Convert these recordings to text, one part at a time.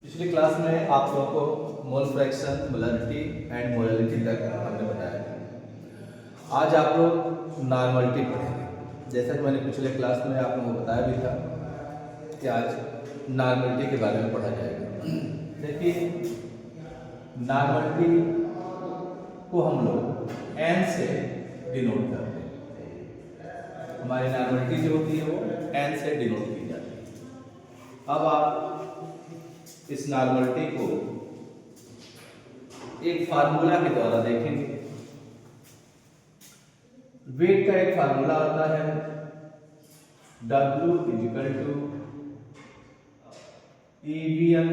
पिछली क्लास में आप लोगों को mole fraction, molarity and molarity तक हमने बताया। आज आप लोग नॉर्मलिटी पढ़ेंगे। जैसा कि मैंने पिछले क्लास में आप लोगों को बताया भी था कि आज नॉर्मलिटी के बारे में पढ़ा जाएगा। देखिए, नॉर्मलिटी को हम लोग एन से डिनोट करते हैं। हमारी नॉर्मलिटी जो होती है वो एन से डिनोट की जाती है। अब आप इस नॉर्मलिटी को एक फार्मूला के द्वारा देखेंगे। वेट का एक फार्मूला आता है W equal to EVN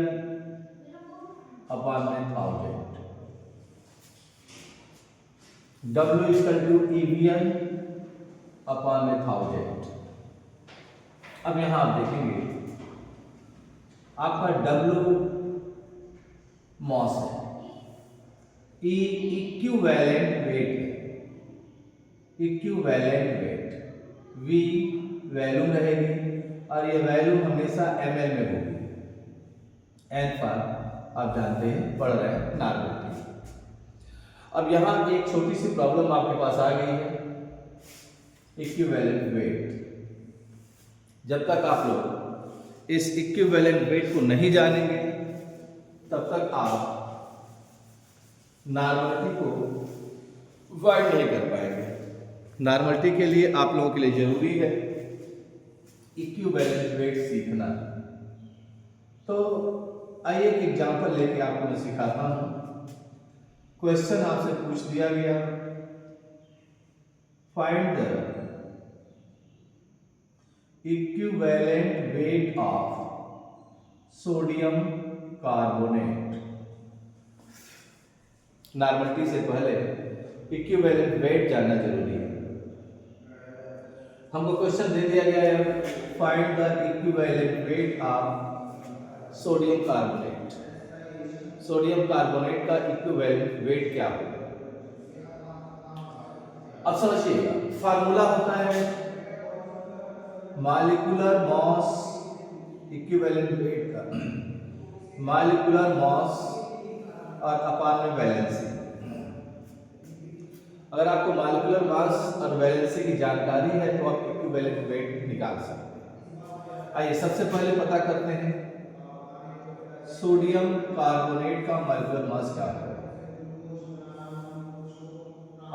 upon में 1000। W equal to EVN upon में 1000। अब यहां आप देखेंगे आपका W मॉस है, E इक्विवेलेंट वेट है, इक्विवेलेंट वेट, V वैल्यू रहेगी और ये वैल्यू हमेशा ml में होगी। n पर आप जानते हैं पढ़ रहे हैं नॉर्मलिटी। अब यहां एक छोटी सी प्रॉब्लम आपके पास आ गई है, इक्विवेलेंट वेट। जब तक आप लोग इस इक्विवेलेंट वेट को नहीं जानेंगे तब तक आप नॉर्मलिटी को वर्ड नहीं कर पाएंगे। नॉर्मलिटी के लिए आप लोगों के लिए जरूरी है इक्विवेलेंट वेट सीखना। तो आइए एक एग्जांपल लेके आपको मैं सिखाता हूं। क्वेश्चन आपसे पूछ दिया गया, find the equivalent weight of sodium carbonate. Normality से पहले इक्विवेलेंट वेट जानना जरूरी है। हमको क्वेश्चन दे दिया गया है, find the equivalent weight of sodium carbonate. Sodium carbonate का इक्विवेलेंट वेट क्या होगा? अब समझिएगा, फार्मूला होता है मॉलिक्यूलर मॉस इक्विवेलेंट वेट का, मॉलिक्यूलर मॉस और अपॉन में वैलेंसी। अगर आपको मॉलिक्यूलर मास और वैलेंसी की जानकारी है तो आप इक्विवेलेंट वेट निकाल सकते हैं। आइए सबसे पहले पता करते हैं सोडियम कार्बोनेट का मॉलिक्यूलर मास क्या है।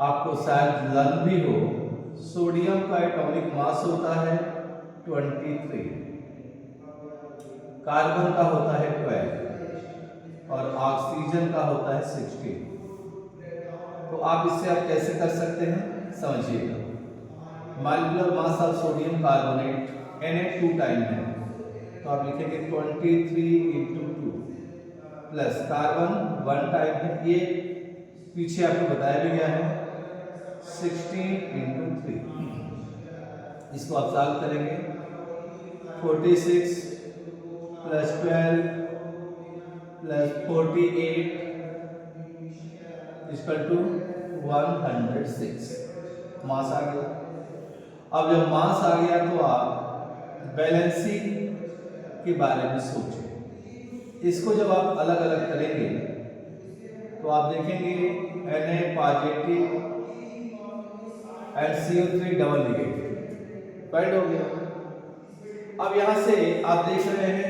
आपको शायद लर्न भी हो, सोडियम का एटॉमिक मास होता है 23, कार्बन का होता है 12 और ऑक्सीजन का होता है 16। तो आप इससे आप कैसे कर सकते हैं समझिएगा। Molecular mass of sodium carbonate Na 2 time है, तो आप लिखेंगे 23 इंटू 2 प्लस कार्बन 1 टाइम है, ये पीछे आपको बताया भी गया है 16 इंटू 3। इसको आप सॉल्व करेंगे 46 प्लस 12 प्लस 48 इक्वल टू 106 मास आ गया। अब जब मास आ गया तो आप वैलेंसी के बारे में सोचें। इसको जब आप अलग अलग करेंगे तो आप देखेंगे Na positive and CO3 double negative point हो गया। अब यहां से आप देख रहे हैं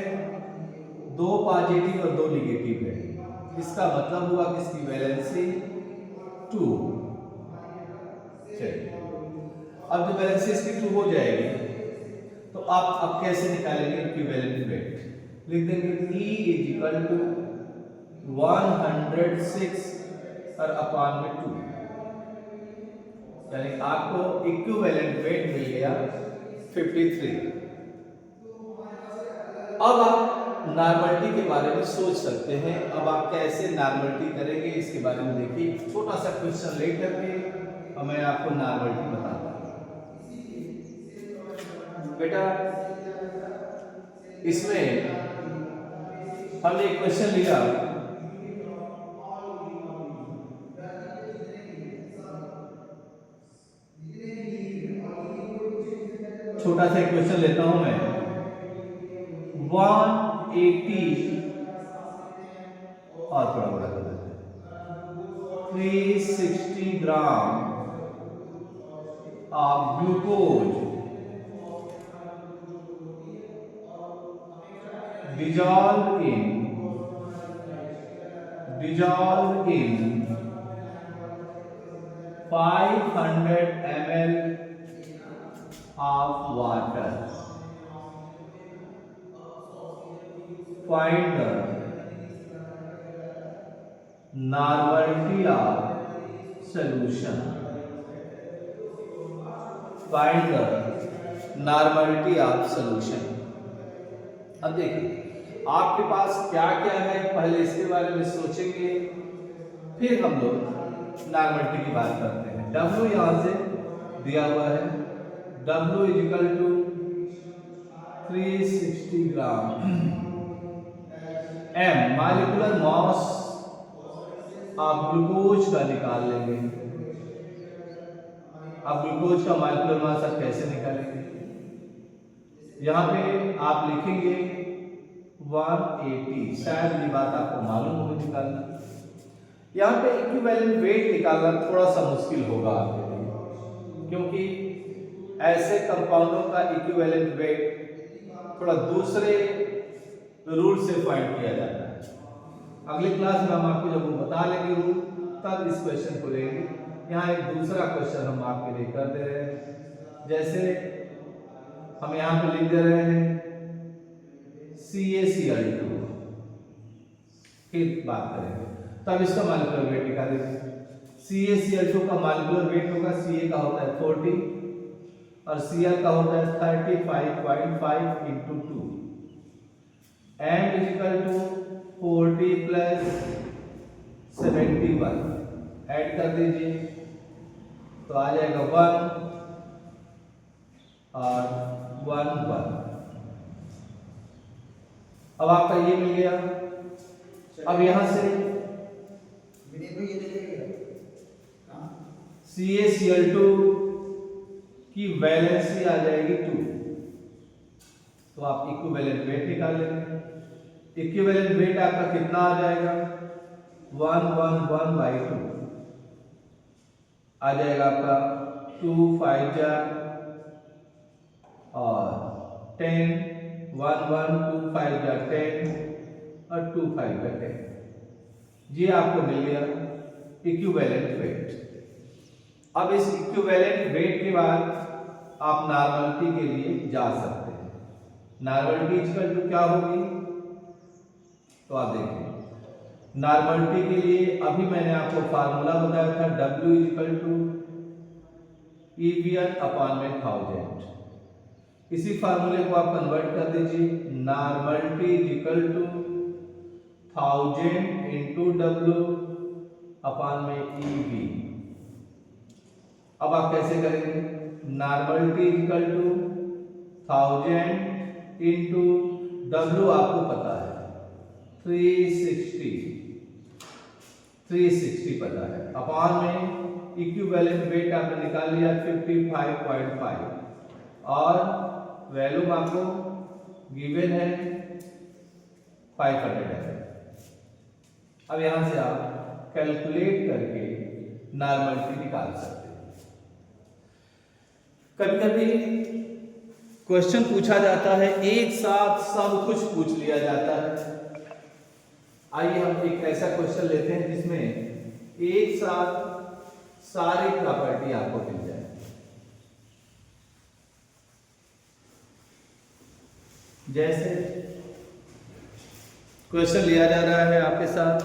2 पॉजिटिव और 2 निगेटिव है, इसका मतलब हुआ कि इसकी वैलेंसी 2। चलिए, अब जब वैलेंसी इसकी 2 हो जाएगी तो आप अब कैसे निकालेंगे इक्विवेलेंट वेट? लिख देंगे E इक्वल टू 106 और अपॉन में 2, यानी आपको इक्विवेलेंट वेट मिल गया 53। अब आप नॉर्मलिटी के बारे में सोच सकते हैं। अब आप कैसे नॉर्मलिटी करेंगे इसके बारे में देखिए। छोटा सा क्वेश्चन ले करके और मैं आपको नॉर्मलिटी बताता हूं। बेटा इसमें हमने एक क्वेश्चन लिया, छोटा सा क्वेश्चन लेता हूं मैं। 180 और थोड़ा बड़ा कर देते हैं, 360 gram of glucose dissolved in 500 ml of water. Find the normality of solution. Find the normality of solution. अब देखिए आपके पास क्या क्या है, पहले इसके बारे में सोचेंगे, फिर हम लोग नॉर्मलिटी की बात करते हैं। W यहां से दिया हुआ है, W equal to 360 gram, M molecular mass आप ग्लूकोज का निकाल लेंगे। अब ग्लूकोज का मॉलिक्यूलर मास आप कैसे निकालेंगे, यहां पे आप लिखेंगे 180, शायद ये बात आपको मालूम होगी निकालना। यहाँ पे इक्विवेलेंट वेट निकालना थोड़ा सा मुश्किल होगा आपके लिए, क्योंकि ऐसे कंपाउंडों का इक्विवेलेंट वेट थोड़ा दूसरे रूल से फाइंड किया जाता है। अगली क्लास में हम आपको जब वो बता लेंगे रूल, तब इस क्वेश्चन को लेंगे। यहाँ एक दूसरा क्वेश्चन हम आपके लिए कर दे रहे हैं, जैसे हम यहाँ पे लिख दे रहे हैं CaCl2 की बात करेंगे, तब इसका मॉलिक्यूलर वेट निकालेंगे। CaCl2 का मॉलिक्यूलर वेट होगा, Ca का होता है 40 और Cl का होता है 35.5 into 2, M equal to 40 plus 71 add कर दीजिए तो आ जाएगा 1 और 1 1। अब आपका ये मिल गया। अब यहां से CaCl2 की वैलेंसी आ जाएगी 2, तो आप इक्विवेलेंट वेट निकाल लेंगे। इक्विवेलेंट वेट आपका कितना आ जाएगा, 111/2 आ जाएगा आपका 2 5 जा और 10, 1 1 2 5 जा 10 और 2 5 का 10, ये आपको मिल गया इक्विवेलेंट वेट। अब इस इक्विवेलेंट वेट के बाद आप नॉर्मलिटी के लिए जा सकते हैं। नॉर्मलिटी इक्वल टू क्या होगी, तो आप देखिए नॉर्मलिटी के लिए अभी मैंने आपको फार्मूला बताया था, W इक्वल टू EVN/1000। इसी फार्मूले को आप कन्वर्ट कर दीजिए, normality equal to 1000 into W/EV। अब आप कैसे करेंगे, normality equal to 1000 into W आपको पता है 360 पता है, अपान में इक्विवेलेंट वेट आपने निकाल लिया 55.5 और वैल्यू आपको गिवन है 500 है। अब यहां से आप कैलकुलेट करके नॉर्मलिटी निकाल सकते हैं। कभी कभी क्वेश्चन पूछा जाता है, एक साथ सब कुछ पूछ लिया जाता है। आइए हम एक ऐसा क्वेश्चन लेते हैं जिसमें एक साथ सारी प्रॉपर्टी आपको मिल जाए। जैसे क्वेश्चन लिया जा रहा है आपके साथ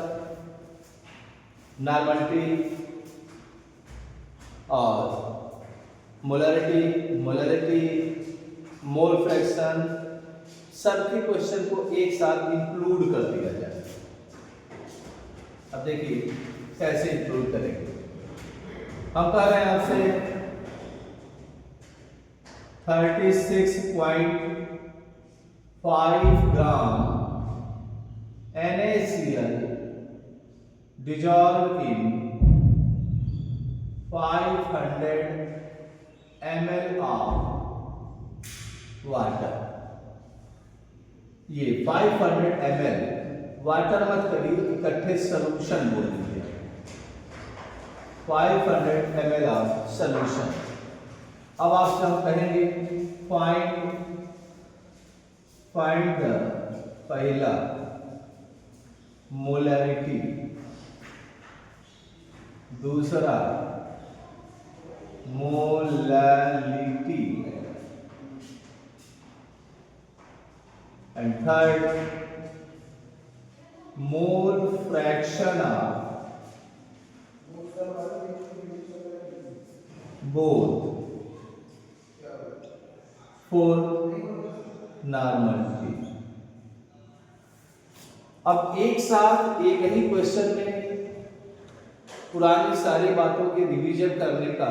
नॉर्मलिटी और मोलरिटी, मोल फ्रैक्शन, सबके क्वेश्चन को एक साथ इंक्लूड कर दिया जाए। अब देखिए कैसे इंक्लूड करेंगे। हम कह रहे हैं आपसे 36.5 ग्राम NaCl dissolved in 500 ml of water। ये 500 ml वाटर मत करिए, इकट्ठे सोल्यूशन बोल दीजिए। 500 ml ऑफ सोल्यूशन। अब आपसे हम कहेंगे फाइंड द पहला मोलैरिटी, दूसरा molality and third mole fraction of both. Fourth normality. अब एक साथ एक ही क्वेश्चन में पुरानी सारी बातों के रिवीजन करने का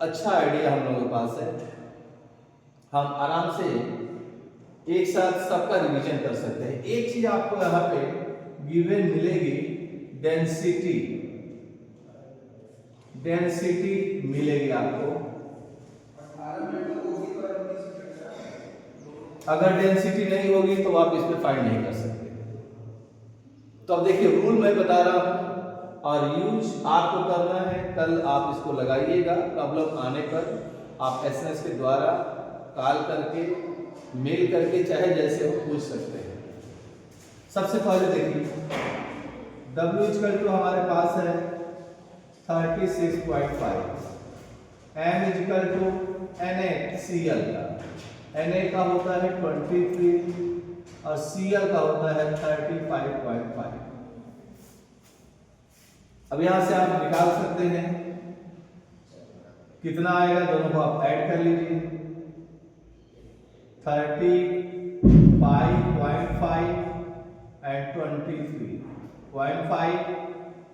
अच्छा आइडिया हम लोगों के पास है। हम आराम से एक साथ सबका रिवीजन कर सकते हैं। एक चीज आपको यहाँ पे गिवन मिलेगी, डेंसिटी। डेंसिटी मिलेगी आपको। अगर डेंसिटी नहीं होगी तो आप इसमें फाइंड नहीं कर सकते। तो अब देखिए रूल मैं बता रहा हूं और यूज आपको करना है। कल आप इसको लगाइएगा, प्रॉब्लम आने पर आप एसएमएस के द्वारा कॉल करके, मेल करके, चाहे जैसे हो पूछ सकते हैं। सबसे पहले देखिए W इक्वल टू हमारे पास है 36.5, M इक्वल टू NaCl का, Na का होता है 23 और Cl का होता है 35.5। अब यहां से आप निकाल सकते हैं कितना आएगा, दोनों को आप ऐड कर लीजिए। 35.5 एंड 23.5,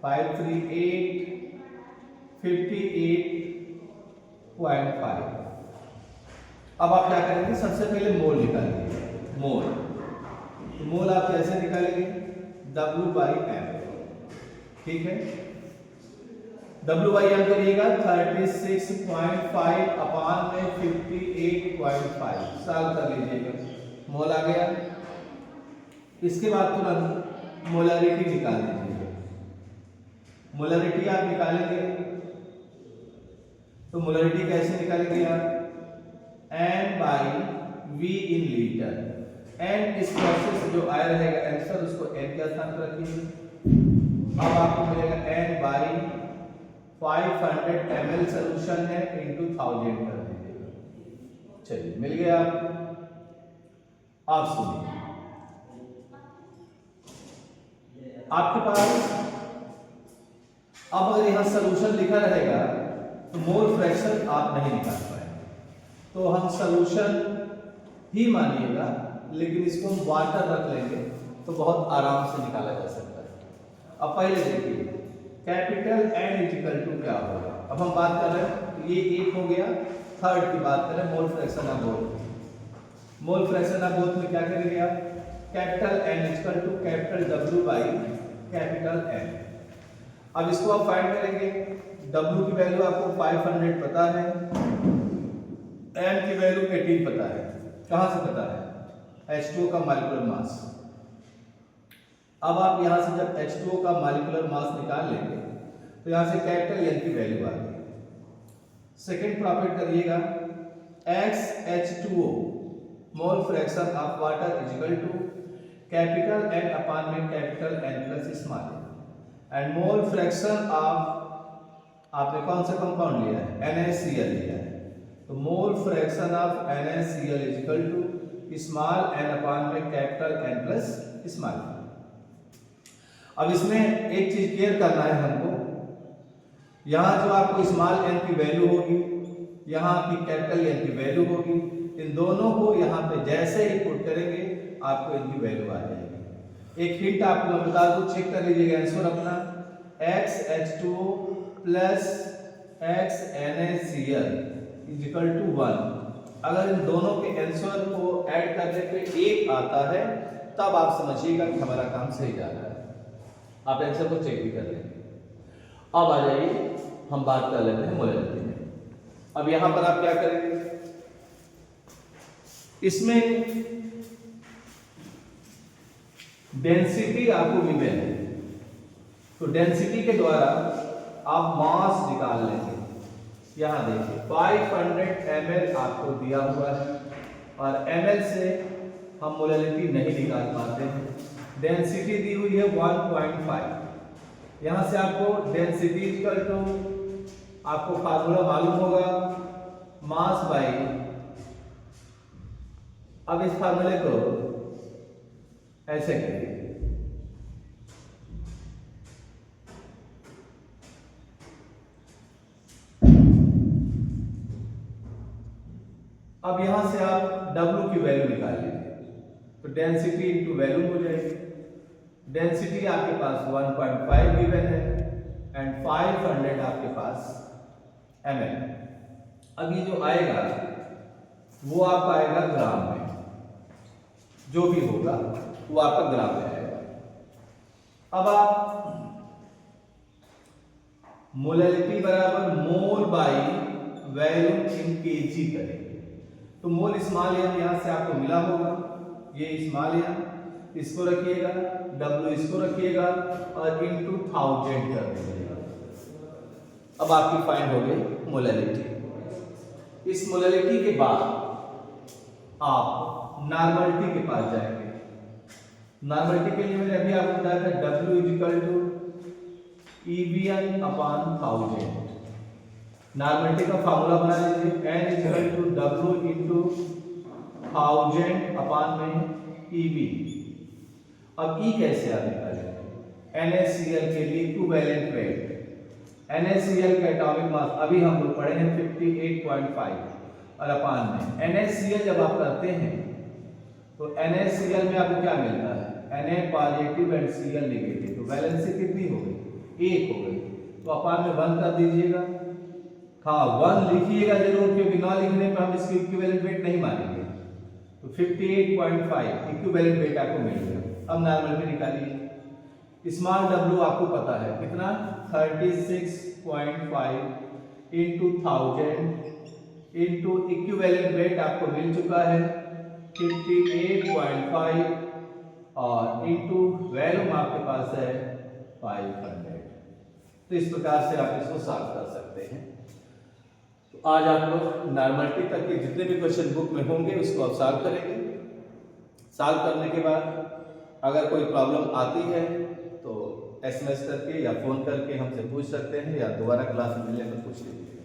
538, 58.5। अब आप क्या करेंगे, सबसे पहले मोल निकालेंगे। मोल आप कैसे निकालेंगे, W/M। ठीक है, W/M करिएगा 36.5 अपान में 58.5, सॉल्व कर लीजिएगा। मोल आ गया। इसके बाद तुरंत मोलैरिटी निकाल दीजिएगा। मोलैरिटी आप निकालेंगे तो मोलैरिटी कैसे निकालेंगे आप, N/V इन लीटर। N इस प्रोसेस जो आया रहेगा आंसर, उसको N के स्थान पर रखिए। अब आपको मिलेगा N/500 ml सोल्यूशन है इनटू 1000 कर दीजिएगा। चलिए मिल गया। आप सुनिए, आपके पास अब अगर यहां सोल्यूशन लिखा रहेगा तो मोल फ्रैक्शन आप नहीं निकाल पाएंगे, तो हम सोल्यूशन ही मानिएगा, लेकिन इसको हम वाटर रख लेंगे तो बहुत आराम से निकाला जा सकता है। अब पहले देखिए कैपिटल N इक्वल टू क्या होगा। अब हम बात कर रहे हैं, ये एक हो गया। थर्ड की बात करें, mole fraction of both. Mole fraction of both में क्या करेंगे आप, capital N equal to capital W/कैपिटल N। अब इसको आप फाइंड करेंगे। W की वैल्यू आपको 500 पता है, N की वैल्यू 18 पता है। कहां से पता है, H2O का मॉलिक्यूलर मास। अब आप यहां से जब H2O का मॉलिक्यूलर मास निकाल लेंगे तो यहां से कैपिटल N की वैल्यू आ गई। सेकंड प्रॉपर्टी करिएगा, XH2O mole fraction of water equal to capital N upon में capital N plus small n। And mole fraction of, आपने कौन सा कंपाउंड लिया है, NaCl लिया है, तो mole fraction of NaCl equal to small n upon में capital N plus small n। अब इसमें एक चीज क्लियर करना है हमको, यहां जो आपको स्मॉल n की वैल्यू होगी, यहां की कैपिटल N की वैल्यू होगी, इन दोनों को यहां पे जैसे ही पुट करेंगे आपको इनकी वैल्यू आ जाएगी। एक हिंट आपको मैं बता दूं, चेक कर लीजिएगा आंसर अपना, XH2O plus XNaCl equal to 1। अगर इन दोनों के आंसर को ऐड करने पे 1 आता है तब आप समझिएगा कि हमारा काम सही जा रहा है। आप आंसर को चेक भी कर लेंगे। अब आ जाइए हम बात कर लेते हैं मोलैरिटी में। अब यहां पर आप क्या करेंगे, इसमें डेंसिटी आपको गिवन है, तो डेंसिटी के द्वारा आप मास निकाल लेंगे। यहां देखिए 500 ml आपको दिया हुआ है और ml से हम मोलैलिटी नहीं निकाल पाते हैं। डेंसिटी दी हुई है 1.5। यहां से आपको डेंसिटी इक्वल टू आपको फार्मूला मालूम होगा मास बाई, अब इस फार्मूले को ऐसे करिए, अब यहां से आप W की वैल्यू निकाल लीजिए, तो डेंसिटी इंटू वैल्यू हो जाएगी। डेंसिटी आपके पास 1.5 गिवन है एंड 500 आपके पास ml। अब ये जो आएगा वो आपका आएगा ग्राम में, जो भी होगा वो आपका ग्राम में आएगा। अब आप मोलैलिटी बराबर मोल बाई वैल्यूम इन केजी करेंगे, तो मोल स्मॉल एन यहां से आपको मिला होगा, ये स्मॉल एन इसको रखिएगा, W इसको रखिएगा और इनटू 1000 कर दीजिएगा। अब आपकी फाइंड हो गई मोलैलिटी। इस मोलैलिटी के बाद आप नॉर्मलिटी के पास जाएंगे। नॉर्मलिटी के लिए मैंने अभी आपको बताया था W equal to EVN upon 1000। Normality का फार्मूला बना लीजिए, N equal to W into 1000 upon में EV। अब E कैसे आप निकालेंगे? NaCl के लिए इक्विवेलेंट वेट, NaCl का एटॉमिक मास अभी हम लोग पढ़े हैं 58.5 और अपॉन में NaCl जब आप करते हैं तो NaCl में आपको क्या मिलता है? Na positive and Cl negative, तो वैलेंसी कितनी हो गई? 1 हो गई, तो अपॉन में 1 कर दीजिएगा। हाँ 1 लिखिएगा जरूर, क्योंकि ना लिखने पर हम इसकी इक्विवेलेंट वेट नहीं मानेंगे। तो 58.5 इक्विवेलेंट वेट आपको मिल गया। अब नॉर्मल पे निकालिए। स्मॉल W आपको पता है कितना, 36.5 इंटू 1000 इंटू इक्विवेलेंट वेट आपको मिल चुका है 58.5 और इंटू वैल्यूम आपके पास है 500। तो इस प्रकार से आप इसको सॉल्व कर सकते हैं। तो आज आप लोग नॉर्मलिटी तक के जितने भी क्वेश्चन बुक में होंगे उसको आप सॉल्व करेंगे। सॉल्व करने के बाद अगर कोई प्रॉब्लम आती है तो SMS करके या फ़ोन करके हमसे पूछ सकते हैं, या दोबारा क्लास में मिलने पर पूछ लीजिए।